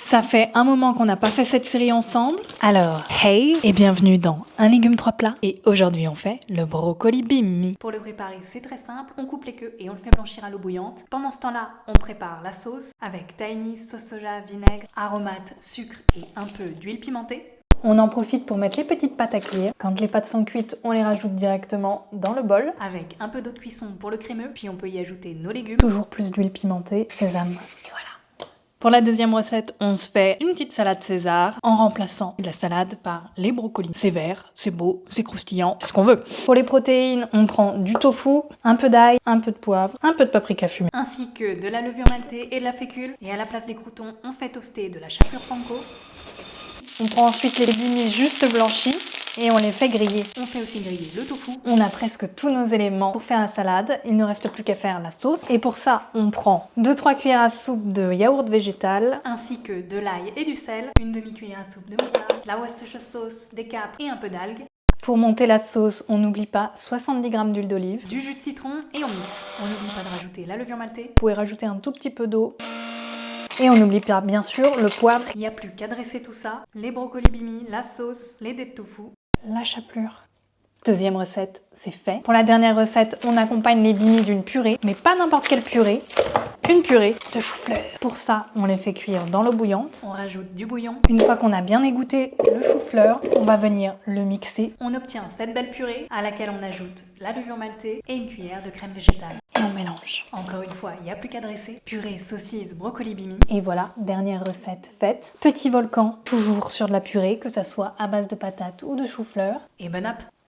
Ça fait un moment qu'on n'a pas fait cette série ensemble. Alors, hey et bienvenue dans Un légume 3 plats. Et aujourd'hui on fait le brocoli bimmy. Pour le préparer, c'est très simple. On coupe les queues et on le fait blanchir à l'eau bouillante. Pendant ce temps-là, on prépare la sauce avec tahini, sauce soja, vinaigre, aromates, sucre et un peu d'huile pimentée. On en profite pour mettre les petites pâtes à cuire. Quand les pâtes sont cuites, on les rajoute directement dans le bol. Avec un peu d'eau de cuisson pour le crémeux, puis on peut y ajouter nos légumes. Toujours plus d'huile pimentée, sésame, et voilà. Pour la deuxième recette, on se fait une petite salade César en remplaçant la salade par les brocolis. C'est vert, c'est beau, c'est croustillant, c'est ce qu'on veut. Pour les protéines, on prend du tofu, un peu d'ail, un peu de poivre, un peu de paprika fumée, ainsi que de la levure maltée et de la fécule. Et à la place des croûtons, on fait toaster de la chapelure panko. On prend ensuite les bimmy juste blanchis et on les fait griller. On fait aussi griller le tofu. On a presque tous nos éléments pour faire la salade. Il ne reste plus qu'à faire la sauce. Et pour ça, on prend 2-3 cuillères à soupe de yaourt végétal, ainsi que de l'ail et du sel, une demi-cuillère à soupe de moutarde, la Worcestershire sauce, des capres et un peu d'algues. Pour monter la sauce, on n'oublie pas 70 g d'huile d'olive, du jus de citron et on mixe. On n'oublie pas de rajouter la levure maltée. Vous pouvez rajouter un tout petit peu d'eau. Et on n'oublie pas bien sûr le poivre. Il n'y a plus qu'à dresser tout ça, les brocolis bimmy, la sauce, les dés de tofu, la chapelure. Deuxième recette, c'est fait. Pour la dernière recette, on accompagne les bimmy d'une purée, mais pas n'importe quelle purée. Une purée de chou-fleur. Pour ça, on les fait cuire dans l'eau bouillante. On rajoute du bouillon. Une fois qu'on a bien égoutté le chou-fleur, on va venir le mixer. On obtient cette belle purée à laquelle on ajoute la levure maltée et une cuillère de crème végétale. Et on mélange. Encore une fois, il n'y a plus qu'à dresser. Purée, saucisse, brocoli bimmy. Et voilà, dernière recette faite. Petit volcan, toujours sur de la purée, que ça soit à base de patates ou de chou-fleur. Et bon app!